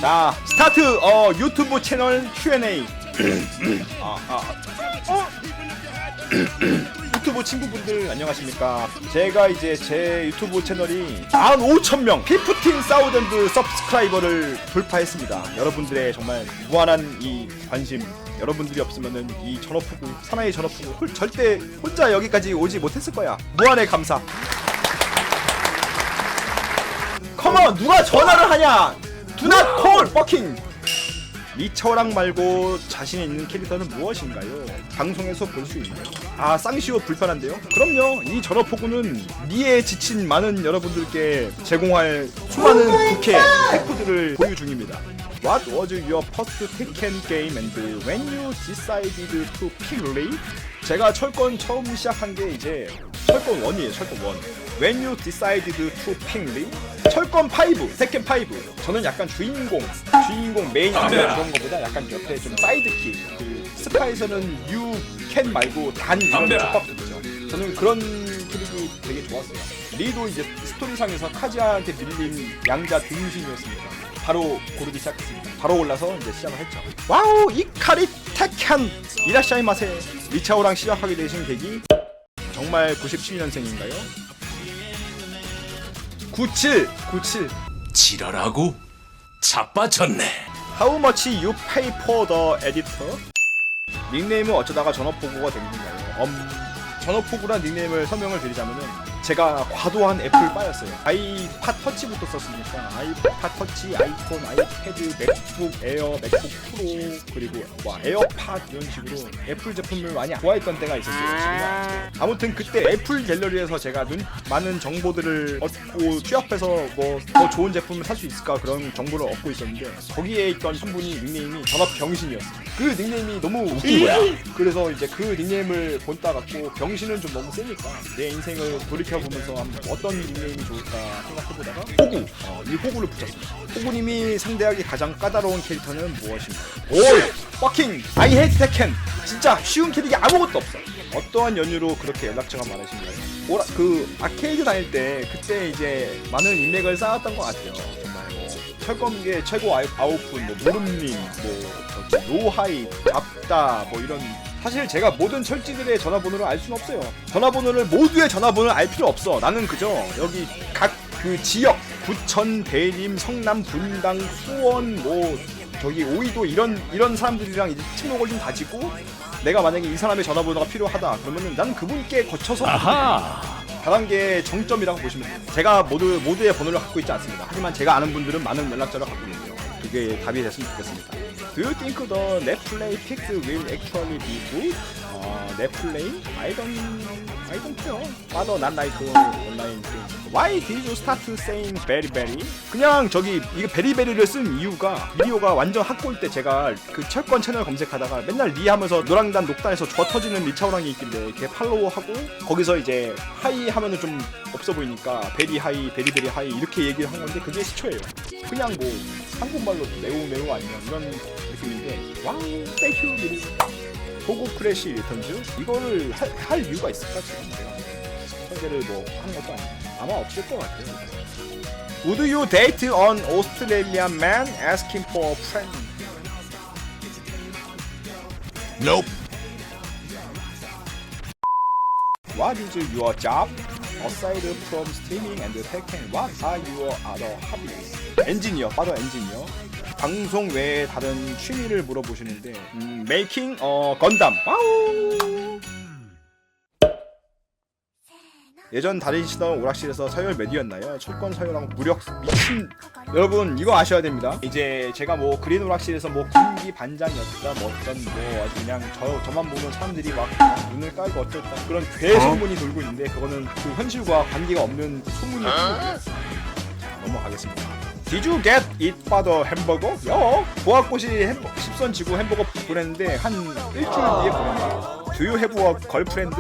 자, 스타트. 유튜브 채널 QnA. 유튜브 친구분들 안녕하십니까. 제가 이제 제 유튜브 채널이 15,000명 15,000 서브스크라이버를 돌파했습니다. 여러분들의 정말 무한한 이 관심, 여러분들이 없으면은 이 전업후구, 사나이 전업후구 절대 혼자 여기까지 오지 못했을 거야. 무한의 감사. 컴온, 누가 전화를 하냐? Do not call fucking. 리처랑 말고 자신 있는 캐릭터는 무엇인가요? 방송에서 볼 수 있나요? 아, 쌍시오 불편한데요? 그럼요. 이 전업포구는 니에 지친 많은 여러분들께 제공할 수많은 국회 팩트들을 보유 중입니다. What was your first Tekken game and when you decided to pick Lee? 제가 철권 처음 시작한 게 이제 철권 1이에요. 철권 1. When you decided to pick Lee? 철권 5, 테켄 5. 저는 약간 주인공 메인 그런 거보다 약간 옆에 좀 사이드킥. 그 스파에서는 유캔 말고 단 이런 족밥들이죠. 저는 그런 캐릭이 되게 좋았어요. 리도 이제 스토리상에서 카지아한테 밀린 양자 등신이었습니다. 바로 고르기 시작했습니다. 바로 올라서 이제 시작을 했죠. 와우, 이카리 테켄 이라샤이마세. 리차오랑 시작하게 되신 계기 정말 97년생인가요? 97 지랄하고 자빠졌네. How much you pay for the editor? 닉네임은 어쩌다가 전업포구가 된 건가요? 전업포구란 닉네임을 설명을 드리자면은 제가 과도한 애플 빠였어요. 아이팟 터치부터 썼으니까 아이팟 터치, 아이폰, 아이패드, 맥북 에어, 맥북 프로, 그리고 에어팟 이런 식으로 애플 제품을 많이 좋아했던 때가 있었어요. 지금은 아무튼 그때 애플 갤러리에서 제가 많은 정보들을 얻고 취업해서 뭐 더 좋은 제품을 살 수 있을까 그런 정보를 얻고 있었는데 거기에 있던 한 분이 닉네임이 전업병신이었어요. 그 닉네임이 너무 웃긴 거야. 그래서 이제 그 닉네임을 본따 갖고 병신은 좀 너무 세니까 내 인생을 돌이켜보면서 어떤 닉네임이 좋을까 생각해보다가 호구, 이 호구를 붙였습니다. 호구님이 상대하기 가장 까다로운 캐릭터는 무엇인가? 올! 퍼킹! I hate Tekken! 진짜 쉬운 캐릭이 아무것도 없어. 어떠한 연유로 그렇게 연락처가 많으신가요? 그 아케이드 다닐 때 그때 이제 많은 인맥을 쌓았던 것 같아요. 정말 뭐 철검계 최고 아웃풋, 뭐 무릎님, 뭐 로하이, 앞다, 뭐 이런. 사실 제가 모든 철지들의 전화번호를 알 수는 없어요. 전화번호를 모두의 전화번호를 알 필요 없어. 나는 그저 여기 각 그 지역, 부천, 대림, 성남, 분당, 수원, 뭐 저기 오이도 이런 사람들이랑 이제 친목을 좀 다지고 내가 만약에 이 사람의 전화번호가 필요하다 그러면은 난 그분께 거쳐서 다단계 정점이라고 보시면 돼요. 제가 모두의 번호를 갖고 있지 않습니다. 하지만 제가 아는 분들은 많은 연락처를 갖고 있는데요. 그게 답이 됐으면 좋겠습니다. Do you think the net play pick will actually be good? net play? I don't care. Father not like online game. Why did you start saying very very? 그냥 이게 베리베리를 쓴 이유가 비디오가 완전 핫골 때 제가 그 철권 채널 검색하다가 맨날 리 하면서 노랑단 녹단에서 저 터지는 리차오랑이 있길래 걔 팔로우하고 거기서 이제 하이 하면은 좀 없어 보이니까 베리 하이, 베리베리 하이 이렇게 얘기를 한 건데 그게 시초예요. 그냥 뭐 한국말로 매우 아니면 이런 느낌인데 와우 땡큐 보고 크래시 리턴즈 이거를 할 이유가 있을까 지금 내가 현재를 뭐 하는 것도 아니고 아마 없을 것 같아요. Would you date an Australian man asking for a friend? Nope. What is your job? Aside from streaming and Tekken, what are your other hobbies? 엔지니어, 파더 엔지니어. 방송 외에 다른 취미를 물어보시는데 메이킹 건담. 와우. 예전 다니시던 오락실에서 서열 몇이었나요? 철권 서열하고 무력 미친. 여러분 이거 아셔야 됩니다. 이제 제가 뭐 그린 오락실에서 뭐 군기 반장이었다 뭐 어떤 뭐 아주 그냥 저만 보면 사람들이 막 눈을 깔고 어쩌다 그런 괴소문이 돌고 있는데 그거는 그 현실과 관계가 없는 소문이었고 넘어가겠습니다. Did you get it father 햄버거? 보아꽃이 10선 지고 햄버거 보냈는데 한 일주일 뒤에 보낸다. Do you have a girlfriend?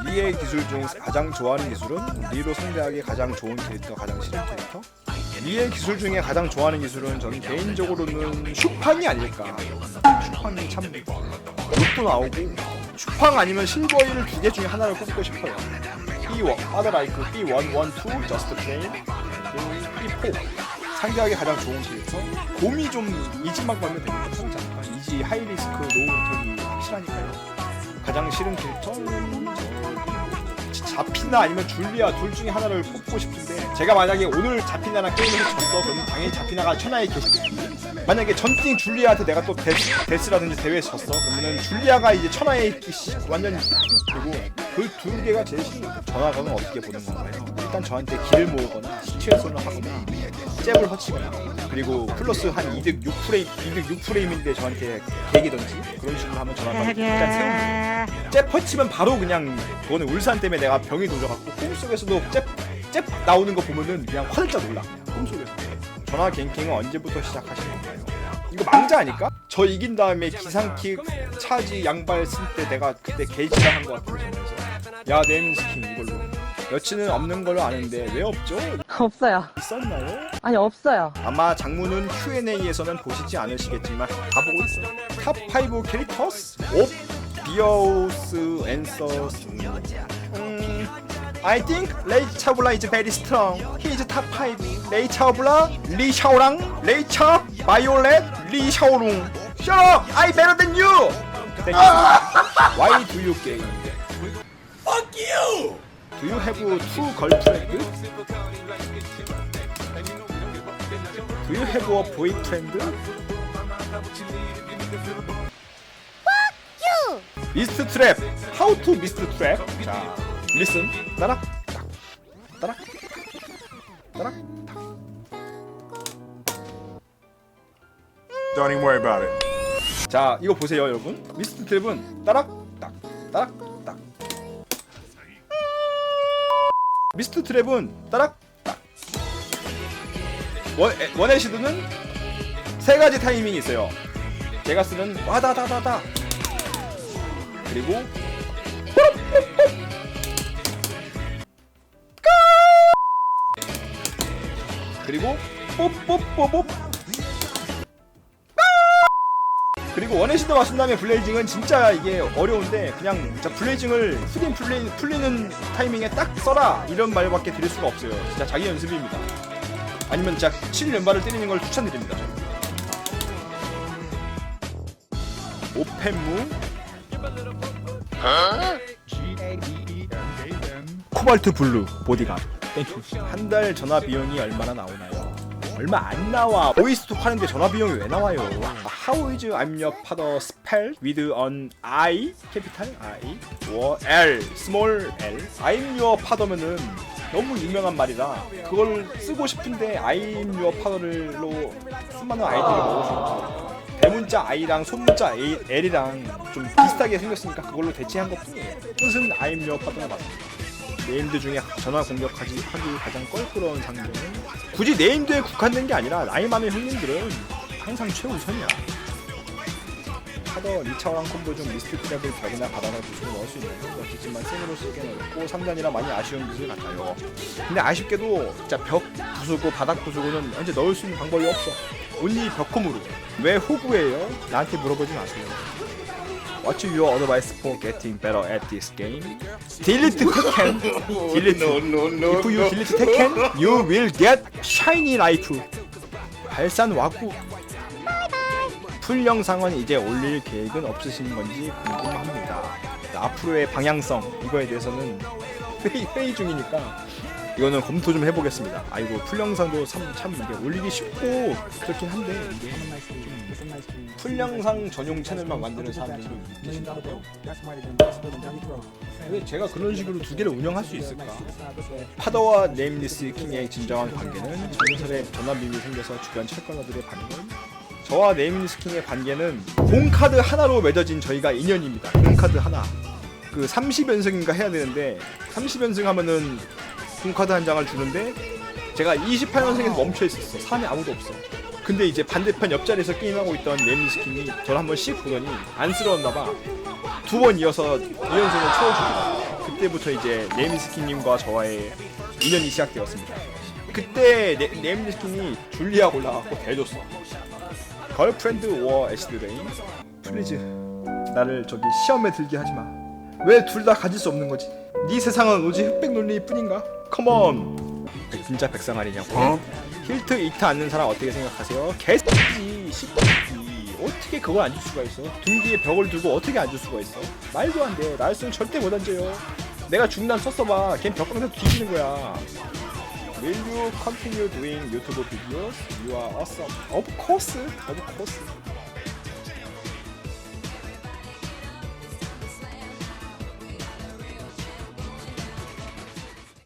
리의 기술 중 가장 좋아하는 기술은 리로 상대하기 가장 좋은 캐릭터, 가장 싫은 캐릭터? 미의 기술 중에 가장 좋아하는 기술은 저는 개인적으로는 슈팡이 아닐까. 슈팡이 참 롯도 나오고 슈팡 아니면 실버일 2개 중에 하나를 꼽고 싶어요. B1, Other Like B112, Just Plain, B4 상대하기 가장 좋은 캐릭터. 곰이 좀 이지막 받으면 되는 거 괜찮지 않을까? 이지 하이리스크 로우 저기 확실하니까요. 가장 싫은 캐릭터는 자피나 아니면 줄리아 둘 중에 하나를 뽑고 싶은데 제가 만약에 오늘 자피나랑 게임을 졌어 그러면 당연히 자피나가 천하의 계시겠지. 만약에 전팅 줄리아한테 내가 또 데스라든지 대회에서 졌어 그러면은 줄리아가 이제 천하의 완전 그리고 그 두 개가 제일 싫은 거예요. 전화가는 어떻게 보는 건가요? 일단 저한테 길을 모으거나 시츄에이션을 하거나 잽을 허치거나 그리고 플러스 한 2득 6프레임인데 저한테 개기던지 그런 식으로 하면 전화가 일단 세웁니다. 잽 허치면 바로 그냥 그거는 울산 때문에 내가 병이 도져갖고 꿈속에서도 잽 나오는 거 보면은 그냥 화들짝 놀라. 꿈속에서. 전화 갱킹은 언제부터 시작하신 건가요? 이거 망자 아닐까? 저 이긴 다음에 기상킥 차지 양발 쓸 때 내가 그때 개지랄 한거 같은데 야 네임 스킨 이걸로 여친은 없는 걸로 아는데 왜 없죠? 없어요. 있었나요? 아니 없어요. 아마 장문은 QnA에서는 보시지 않으시겠지만 다 보고 있어요. 탑5 캐릭터스? Obvious answers. I think 레이 차블라 is very strong. He is top 5. 레이 차블라, 리 샤오랑, 레이 차, 바이올렛, 리 샤오룽. Shut up! I better than you! Thank you. Why do you game? Fuck you! Do you have two girlfriend? Do you have a boyfriend? Fuck you! 미스트 트랩. How to 미스트 트랩? 자, listen. 따락, 딱, 따락, 따락, 딱. Don't even worry about it. 자, 이거 보세요, 여러분. 미스트 트랩은 따락, 딱, 따락, 딱. 미스트 트랩은 따락, 딱. 원에시드는 세 가지 타이밍이 있어요. 제가 쓰는 와다다다다. 그리고 그리고 뽀뽀뽀뽀. 그리고 원에시드 맞춘 다음에 블레이징은 진짜 이게 어려운데 그냥 진짜 블레이징을 후딘 풀리는 타이밍에 딱 써라 이런 말밖에 드릴 수가 없어요. 진짜 자기 연습입니다. 아니면 진짜 7연발을 때리는 걸 추천드립니다. 오펜무 코발트 블루 보디감 땡큐. 한 달 전화 비용이 얼마나 나오나요? 얼마 안 나와. 보이스톡 하는데 전화 비용이 왜 나와요? How is lmyourfather spelled with an I capital I or L small L? I'm your father면은 너무 유명한 말이라 그걸 쓰고 싶은데 I'm your father로 쓸만한 아이디를 먹을 수 없어요. 대문자 I랑 소문자 L이랑 좀 비슷하게 생겼으니까 그걸로 대체한 것 뿐이에요. 뜻은 I'm your father가 맞습니다. 네임드 중에 전화 공격하기 가장 껄끄러운 상대는 굳이 네임드에 국한된 게 아니라 나이 많은 형님들은 항상 최우선이야. 하더 리차오랑 콤보 중 미스트 트랩을 벽이나 바다나 부수로 넣을 수 있는 건 멋지지만 생으로 쓰기엔 어렵고 3단이라 많이 아쉬운 기술 같아요. 근데 아쉽게도 진짜 벽 부수고 바닥 부수고는 현재 넣을 수 있는 방법이 없어. 온리 벽홈으로. 왜 호구예요? 나한테 물어보지 마세요. What's your advice for getting better at this game? Delete Tekken. Delete. If you delete Tekken, you will get shiny life. 발산 와꾸. 풀 영상은 이제 올릴 계획은 없으신 건지 궁금합니다. 앞으로의 방향성 이거에 대해서는 회의 중이니까 이거는 검토 좀 해보겠습니다. 아이고 풀 영상도 참 이게 올리기 쉽고 그렇긴 한데 이게 풀 영상 전용 채널만 만드는 사람들이 계신다고요. 근데 제가 그런 식으로 두 개를 운영할 수 있을까? 파더와 네임리스 킹의 진정한 관계는 전설의 전화 밈이 생겨서 주변 철권어들의 반응은 저와 네임리스 킹의 관계는 공카드 하나로 맺어진 저희가 인연입니다. 공카드 하나. 그 30연승인가 해야 되는데 30연승 하면은 공카드 한 장을 주는데 제가 28연승에서 멈춰 있었어. 사람이 아무도 없어. 근데 이제 반대편 옆자리에서 게임하고 있던 네임리스 킹이 저를 한번 씩 보더니 안쓰러웠나봐. 2번 이어서 2연승을 채워주더라고요. 그때부터 이제 네임리스 킹님과 저와의 인연이 시작되었습니다. 그때 네임 스킨이 줄리아 골라갖고 대줬어. 걸프렌드 워 애시드 레인. 플리즈 나를 저기 시험에 들게 하지마. 왜 둘 다 가질 수 없는 거지? 네 세상은 오직 흑백 논리일 뿐인가? 컴온. 진짜 백상아리냐고? 힐트 이트 않는 사람 어떻게 생각하세요? 개새끼지. 씨끼지. 어떻게 그걸 안 줄 수가 있어? 등 뒤에 벽을 두고 어떻게 안 줄 수가 있어? 말도 안 돼. 나였으면 절대 못 앉아요. 내가 중단 썼어봐. 걔는 벽광에서 뒤지는 거야. Will you continue doing YouTube videos? You are awesome. Of course.